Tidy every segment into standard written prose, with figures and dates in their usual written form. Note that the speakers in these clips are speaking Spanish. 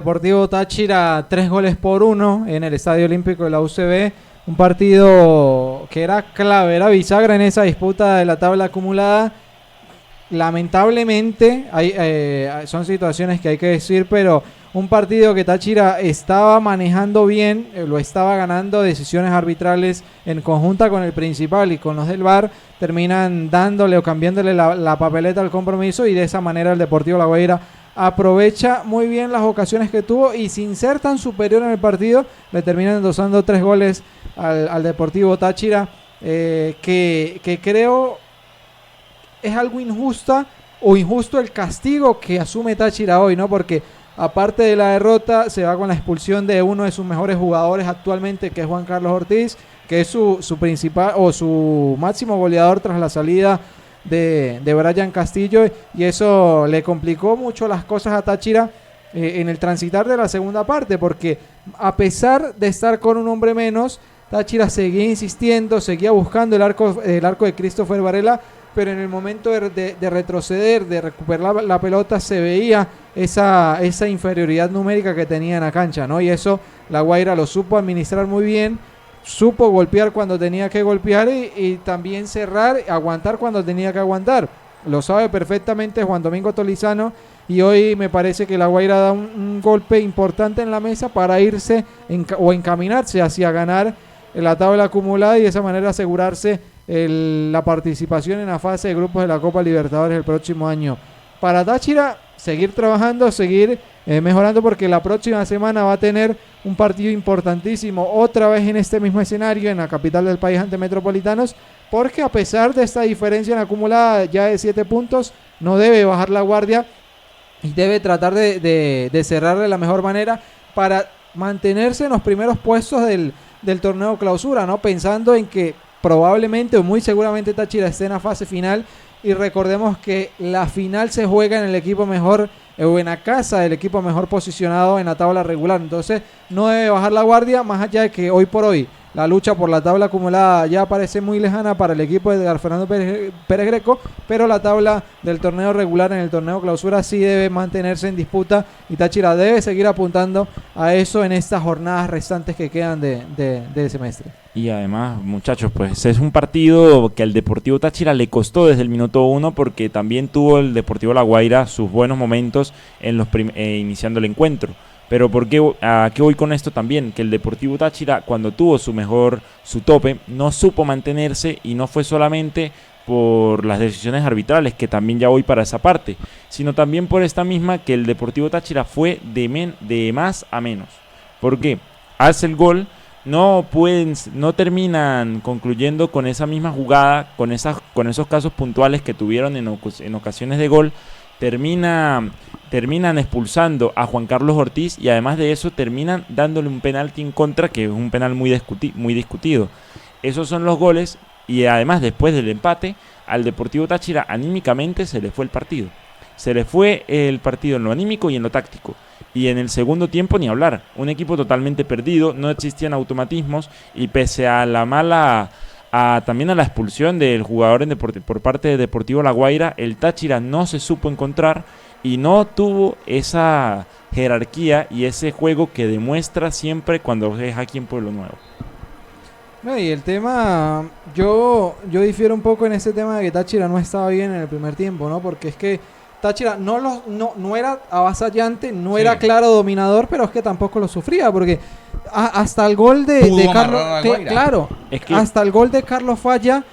Deportivo Táchira 3-1 en el Estadio Olímpico de la UCB, un partido que era clave, era bisagra en esa disputa de la tabla acumulada. Lamentablemente son situaciones que hay que decir, pero un partido que Táchira estaba manejando bien, lo estaba ganando, decisiones arbitrales en conjunta con el principal y con los del VAR terminan dándole o cambiándole la papeleta al compromiso, y de esa manera el Deportivo La Guaira aprovecha muy bien las ocasiones que tuvo y sin ser tan superior en el partido le terminan endosando 3 goles al Deportivo Táchira, que creo es algo injusto el castigo que asume Táchira hoy, ¿no? Porque aparte de la derrota se va con la expulsión de uno de sus mejores jugadores actualmente, que es Juan Carlos Ortiz, que es su principal o su máximo goleador tras la salida de Brian Castillo, y eso le complicó mucho las cosas a Táchira en el transitar de la segunda parte, porque a pesar de estar con un hombre menos, Táchira seguía insistiendo, seguía buscando el arco de Christopher Varela, pero en el momento de retroceder, de recuperar la pelota, se veía esa inferioridad numérica que tenía en la cancha, ¿no? Y eso La Guaira lo supo administrar muy bien, supo golpear cuando tenía que golpear y también cerrar, aguantar cuando tenía que aguantar. Lo sabe perfectamente Juan Domingo Tolizano, y hoy me parece que La Guaira da un golpe importante en la mesa para irse o encaminarse hacia ganar la tabla acumulada y de esa manera asegurarse la participación en la fase de grupos de la Copa Libertadores el próximo año. Para Táchira, seguir trabajando, seguir mejorando, porque la próxima semana va a tener un partido importantísimo, otra vez en este mismo escenario, en la capital del país ante Metropolitanos, porque a pesar de esta diferencia en acumulada ya de 7 puntos, no debe bajar la guardia y debe tratar de cerrar de la mejor manera para mantenerse en los primeros puestos del torneo clausura, ¿no? Pensando en que probablemente o muy seguramente Táchira esté en la fase final, y recordemos que la final se juega en el equipo mejor o en la casa del equipo mejor posicionado en la tabla regular. Entonces no debe bajar la guardia, más allá de que hoy por hoy la lucha por la tabla acumulada ya parece muy lejana para el equipo de Edgar Fernando Pérez Greco, pero la tabla del torneo regular en el torneo clausura sí debe mantenerse en disputa, y Táchira debe seguir apuntando a eso en estas jornadas restantes que quedan del semestre. Y además, muchachos, pues es un partido que al Deportivo Táchira le costó desde el minuto 1, porque también tuvo el Deportivo La Guaira sus buenos momentos en iniciando el encuentro. Pero ¿a qué voy con esto también? Que el Deportivo Táchira, cuando tuvo su tope, no supo mantenerse, y no fue solamente por las decisiones arbitrales, que también ya voy para esa parte, sino también por esta misma, que el Deportivo Táchira fue de más a menos. ¿Por qué? Hace el gol, no terminan concluyendo con esa misma jugada, con esos casos puntuales que tuvieron en ocasiones de gol. Terminan expulsando a Juan Carlos Ortiz, y además de eso terminan dándole un penalti en contra, que es un penal muy discutido. Esos son los goles, y además después del empate al Deportivo Táchira anímicamente se le fue el partido. Se le fue el partido en lo anímico y en lo táctico. Y en el segundo tiempo ni hablar. Un equipo totalmente perdido, no existían automatismos, y pese a también a la expulsión del jugador por parte de Deportivo La Guaira, el Táchira no se supo encontrar y no tuvo esa jerarquía y ese juego que demuestra siempre cuando es aquí en Pueblo Nuevo. No, y el tema, yo difiero un poco en ese tema de que Táchira no estaba bien en el primer tiempo, ¿no? Porque es que Táchira no era avasallante, no era claro dominador, pero es que tampoco lo sufría, porque hasta el gol de Carlos, hasta el gol de Carlos Falla,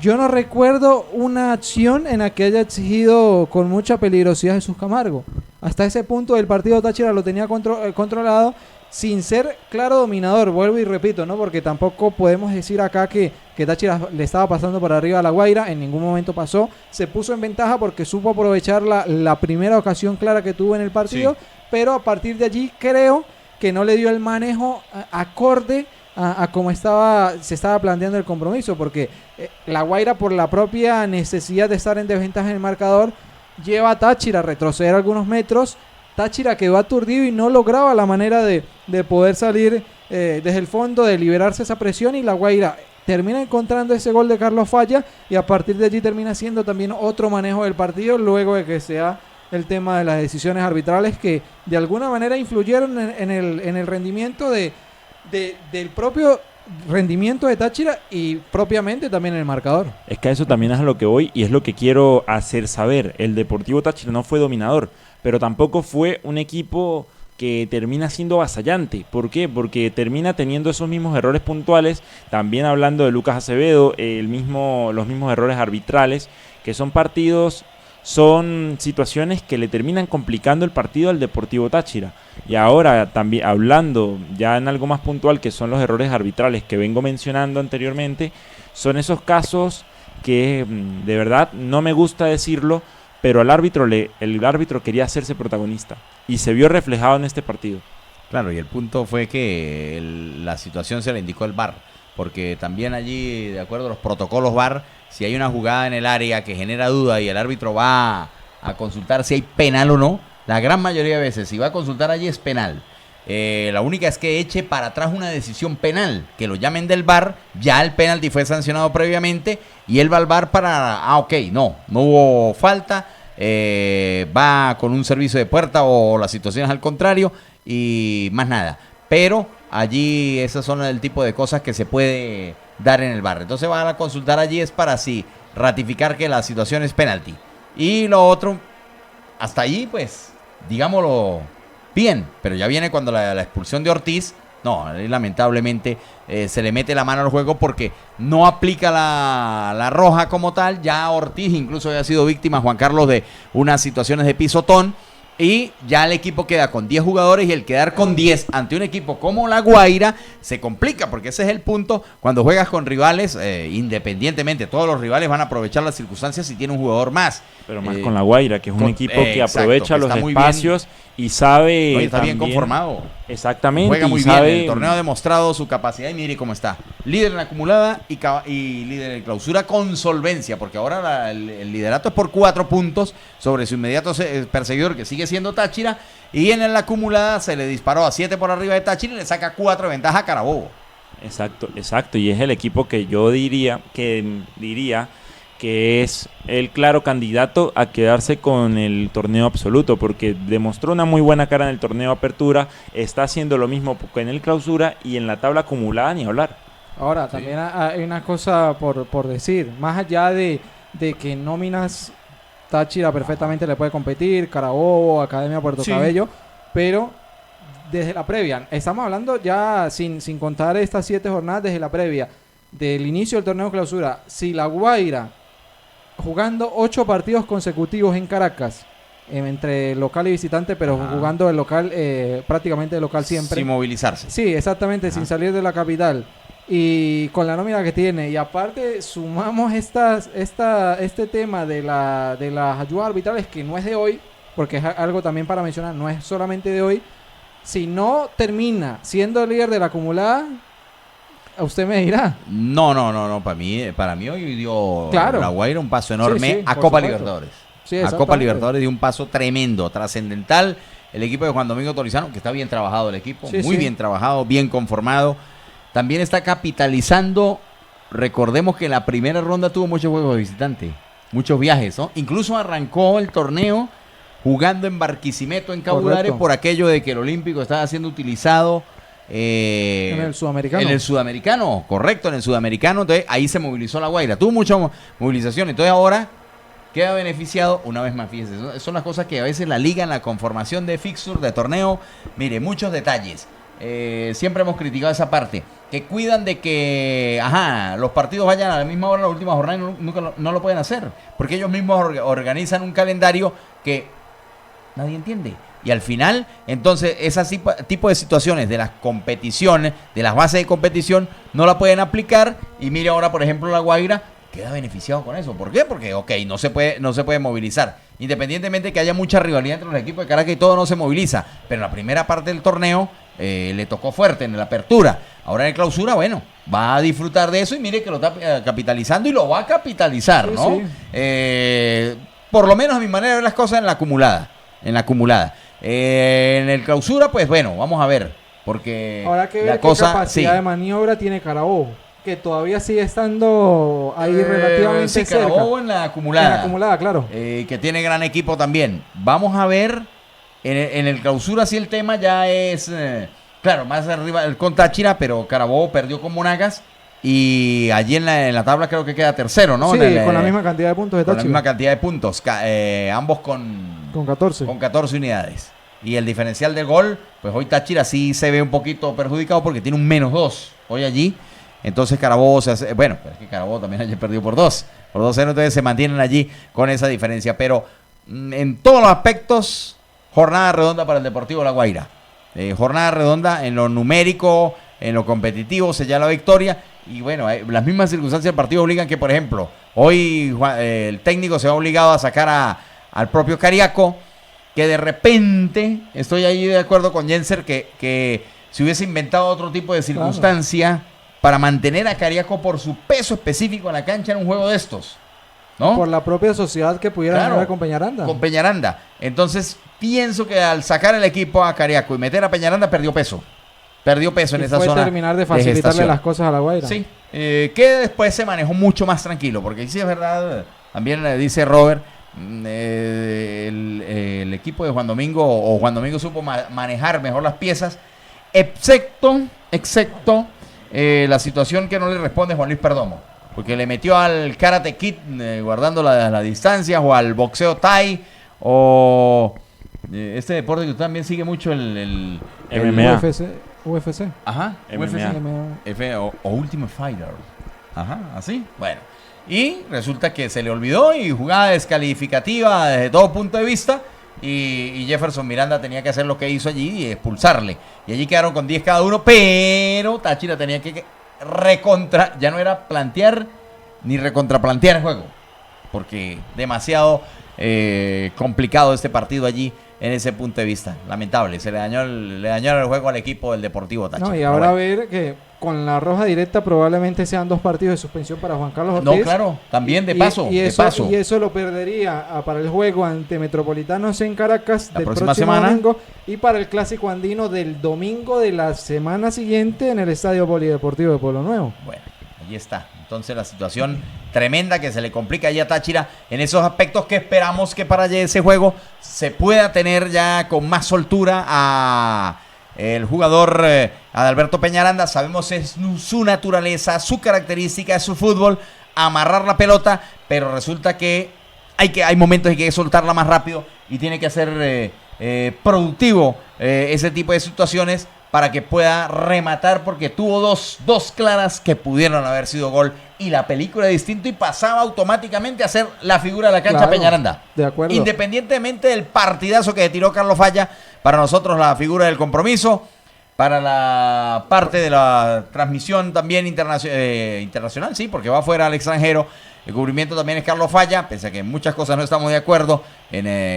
yo no recuerdo una acción en la que haya exigido con mucha peligrosidad Jesús Camargo. Hasta ese punto del partido Táchira lo tenía controlado, sin ser claro dominador, vuelvo y repito, ¿no? Porque tampoco podemos decir acá que Táchira le estaba pasando por arriba a La Guaira, en ningún momento pasó. Se puso en ventaja porque supo aprovechar la primera ocasión clara que tuvo en el partido, sí. Pero a partir de allí creo que no le dio el manejo acorde a cómo se estaba planteando el compromiso, porque La Guaira, por la propia necesidad de estar en desventaja en el marcador, lleva a Táchira a retroceder algunos metros. Táchira quedó aturdido y no lograba la manera de poder salir desde el fondo, de liberarse esa presión, y La Guaira termina encontrando ese gol de Carlos Falla, y a partir de allí termina siendo también otro manejo del partido, luego de que se ha el tema de las decisiones arbitrales que de alguna manera influyeron en el rendimiento del propio rendimiento de Táchira y propiamente también en el marcador. Es que a eso también es a lo que voy y es lo que quiero hacer saber. El Deportivo Táchira no fue dominador, pero tampoco fue un equipo que termina siendo avasallante. ¿Por qué? Porque termina teniendo esos mismos errores puntuales, también hablando de Lucas Acevedo, los mismos errores arbitrales, que son situaciones que le terminan complicando el partido al Deportivo Táchira. Y ahora también hablando ya en algo más puntual, que son los errores arbitrales que vengo mencionando anteriormente, son esos casos que de verdad no me gusta decirlo, pero el árbitro quería hacerse protagonista y se vio reflejado en este partido. Claro, y el punto fue que la situación se le indicó el VAR, porque también allí, de acuerdo a los protocolos VAR, si hay una jugada en el área que genera duda y el árbitro va a consultar si hay penal o no, la gran mayoría de veces, si va a consultar allí es penal. La única es que eche para atrás una decisión penal, que lo llamen del VAR, ya el penalti fue sancionado previamente y él va al VAR no hubo falta, va con un servicio de puerta o la situación es al contrario y más nada. Pero allí esas son el tipo de cosas que se puede dar en el VAR. Entonces van a consultar allí es para así ratificar que la situación es penalti. Y lo otro, hasta allí pues, digámoslo bien, pero ya viene cuando la expulsión de Ortiz, no, lamentablemente se le mete la mano al juego porque no aplica la roja como tal. Ya Ortiz incluso había sido víctima, Juan Carlos, de unas situaciones de pisotón. Y ya el equipo queda con 10 jugadores y el quedar con 10 ante un equipo como La Guaira se complica, porque ese es el punto cuando juegas con rivales, independientemente, todos los rivales van a aprovechar las circunstancias si tiene un jugador más. Pero más con La Guaira, que es un equipo que aprovecha los espacios y sabe... Está bien conformado. Exactamente. Juega muy bien, el torneo ha demostrado su capacidad y mire cómo está. Líder en la acumulada y líder en clausura con solvencia, porque ahora el liderato es por 4 puntos sobre su inmediato perseguidor, que sigue siendo Táchira, y en la acumulada se le disparó a 7 por arriba de Táchira y le saca 4 de ventaja a Carabobo. Exacto, y es el equipo que yo diría que es el claro candidato a quedarse con el torneo absoluto, porque demostró una muy buena cara en el torneo apertura, está haciendo lo mismo en el clausura y en la tabla acumulada ni hablar. Ahora, también hay una cosa por decir, más allá de que nóminas Táchira perfectamente le puede competir, Carabobo, Academia Puerto Cabello, pero desde la previa, estamos hablando ya sin contar estas 7 jornadas desde la previa, del inicio del torneo clausura, si La Guaira jugando 8 partidos consecutivos en Caracas, entre local y visitante, pero jugando el local, prácticamente el local siempre. Sin movilizarse. Sí, exactamente, sin salir de la capital. Y con la nómina que tiene. Y aparte sumamos este tema de las ayudas arbitrales, que no es de hoy, porque es algo también para mencionar, no es solamente de hoy. Si no termina siendo el líder de la acumulada, usted me dirá. No, para mí hoy dio La Guaira un paso enorme a Copa Libertadores. Sí, a Copa Libertadores dio un paso tremendo, trascendental. El equipo de Juan Domingo Torizano, que está bien trabajado el equipo, muy bien trabajado, bien conformado. También está capitalizando. Recordemos que en la primera ronda tuvo muchos juegos de visitante, muchos viajes, ¿no? Incluso arrancó el torneo jugando en Barquisimeto, en Cabudare, por aquello de que el Olímpico estaba siendo utilizado en el Sudamericano. En el Sudamericano, correcto, en el Sudamericano. Entonces ahí se movilizó La Guaira. Tuvo mucha movilización. Entonces ahora queda beneficiado una vez más. Fíjese, son las cosas que a veces la liga en la conformación de fixture, de torneo, mire, muchos detalles. Siempre hemos criticado esa parte, que cuidan de que los partidos vayan a la misma hora, la última jornada, y nunca no lo pueden hacer, porque ellos mismos organizan un calendario que nadie entiende. Y al final, entonces, ese tipo de situaciones de las competiciones, de las bases de competición, no la pueden aplicar. Y mire ahora, por ejemplo, La Guaira queda beneficiado con eso. ¿Por qué? Porque, no se puede movilizar. Independientemente de que haya mucha rivalidad entre los equipos de Caracas y todo, no se moviliza. Pero en la primera parte del torneo le tocó fuerte en la apertura. Ahora en el clausura, va a disfrutar de eso y mire que lo está capitalizando y lo va a capitalizar, ¿no? Sí. Por lo menos a mi manera de ver las cosas en la acumulada. En el clausura, pues vamos a ver, porque ahora que ver qué capacidad de maniobra tiene Carabobo. que todavía sigue estando ahí relativamente sí, cerca. Carabobo en la acumulada. En la acumulada, claro. Que tiene gran equipo también. Vamos a ver, en el clausura sí el tema ya es, claro, más arriba con Táchira, pero Carabobo perdió con Monagas y allí en la tabla creo que queda tercero, ¿no? Sí, con la misma cantidad de puntos de con Táchira. la misma cantidad de puntos, ambos con 14. Con 14 unidades. Y el diferencial de gol, pues hoy Táchira sí se ve un poquito perjudicado porque tiene un -2 hoy allí. Entonces Carabobo se hace, bueno, pero es que Carabobo también ayer perdió por 2-0, entonces se mantienen allí con esa diferencia. Pero en todos los aspectos, jornada redonda para el Deportivo La Guaira. Jornada redonda en lo numérico, en lo competitivo, sella la victoria. Y bueno, las mismas circunstancias del partido obligan que, por ejemplo, hoy el técnico se va obligado a sacar al propio Cariaco, que de repente, estoy ahí de acuerdo con Jenser, que si hubiese inventado otro tipo de circunstancia para mantener a Cariaco por su peso específico en la cancha en un juego de estos, ¿no? Por la propia sociedad que pudiera ganar con Peñaranda. Con Peñaranda. Entonces, pienso que al sacar el equipo a Cariaco y meter a Peñaranda, perdió peso. Perdió peso en esa zona. Fue terminar de facilitarle las cosas a La Guaira. Sí, que después se manejó mucho más tranquilo, porque sí es verdad, también le dice Robert, el equipo de Juan Domingo, o Juan Domingo supo manejar mejor las piezas, excepto la situación que no le responde Juan Luis Perdomo, porque le metió al Karate Kid guardando las distancias, o al boxeo Thai, o este deporte que usted también sigue mucho, el MMA. UFC. Ajá, MMA. o Ultimate Fighter. Ajá, así. Bueno, y resulta que se le olvidó y jugada descalificativa desde todo punto de vista. Y Jefferson Miranda tenía que hacer lo que hizo allí y expulsarle. Y allí quedaron con 10 cada uno, pero Táchira tenía que ya no era plantear ni recontraplantear el juego, porque demasiado complicado este partido allí en ese punto de vista. Lamentable, se le dañó el juego al equipo del Deportivo Táchira. No, y ahora ver que con la roja directa probablemente sean 2 partidos de suspensión para Juan Carlos Ortiz. No, claro, también de paso. Y eso lo perdería para el juego ante Metropolitanos en Caracas la del próxima próximo semana. domingo, y para el Clásico Andino del domingo de la semana siguiente en el Estadio Polideportivo de Pueblo Nuevo. Bueno, allí está. Entonces la situación tremenda que se le complica allí a Táchira en esos aspectos, que esperamos que para ese juego se pueda tener ya con más soltura a el jugador Adalberto Peñaranda. Sabemos es su naturaleza, su característica, es su fútbol, amarrar la pelota, pero resulta que hay momentos en que hay que soltarla más rápido y tiene que ser productivo ese tipo de situaciones para que pueda rematar, porque tuvo dos claras que pudieron haber sido gol, y la película es distinto y pasaba automáticamente a ser la figura de la cancha. Claro, Peñaranda. De acuerdo. Independientemente del partidazo que tiró Carlos Falla, para nosotros la figura del compromiso, para la parte de la transmisión también internacional, sí, porque va fuera al extranjero. El cubrimiento también es Carlos Falla, pese a que en muchas cosas no estamos de acuerdo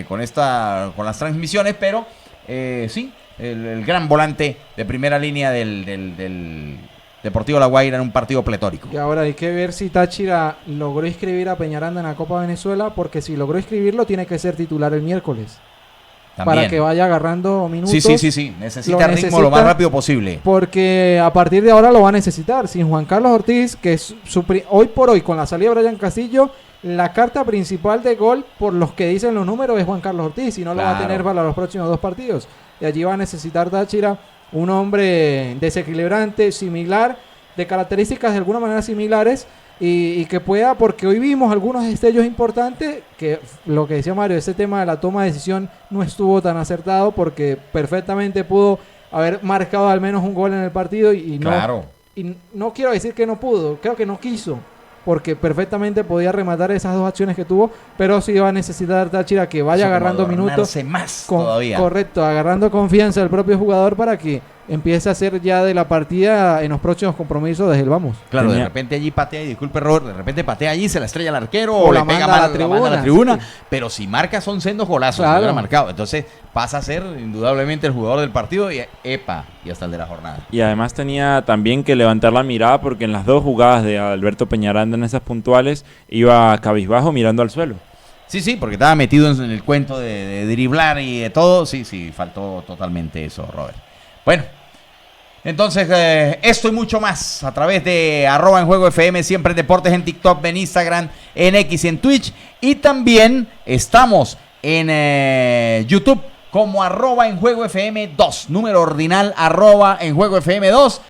con las transmisiones, pero sí, el gran volante de primera línea del Deportivo La Guaira en un partido pletórico. Y ahora hay que ver si Táchira logró inscribir a Peñaranda en la Copa Venezuela, porque si logró inscribirlo tiene que ser titular el miércoles. También. Para que vaya agarrando minutos. Sí. Necesita ritmo lo más rápido posible. Porque a partir de ahora lo va a necesitar. Sin Juan Carlos Ortiz, que es hoy por hoy, con la salida de Brian Castillo, la carta principal de gol, por los que dicen los números, es Juan Carlos Ortiz. Y no lo va a tener para los próximos 2 partidos. Y allí va a necesitar Táchira un hombre desequilibrante, similar, de características de alguna manera similares. Y que pueda, porque hoy vimos algunos destellos importantes, que lo que decía Mario, ese tema de la toma de decisión no estuvo tan acertado, porque perfectamente pudo haber marcado al menos un gol en el partido y no quiero decir que no pudo, creo que no quiso, porque perfectamente podía rematar esas 2 acciones que tuvo, pero sí va a necesitar Táchira que vaya agarrando minutos más todavía. Correcto, agarrando confianza del propio jugador para que empieza a ser ya de la partida en los próximos compromisos desde el vamos. Claro, de repente allí patea, y disculpe Robert, de repente patea allí, se la estrella al arquero o le pega mal a la tribuna, pero si marca son sendos golazos, claro. Se hubiera marcado. Entonces pasa a ser indudablemente el jugador del partido y hasta el de la jornada. Y además tenía también que levantar la mirada, porque en las 2 jugadas de Alberto Peñaranda en esas puntuales iba cabizbajo mirando al suelo. Sí, porque estaba metido en el cuento de driblar y de todo. Sí, faltó totalmente eso, Robert. Bueno, Entonces, esto y mucho más a través de @enjuegofm, siempre en Deportes, en TikTok, en Instagram, en X y en Twitch. Y también estamos en YouTube como @enjuegofm2, número ordinal @enjuegofm2.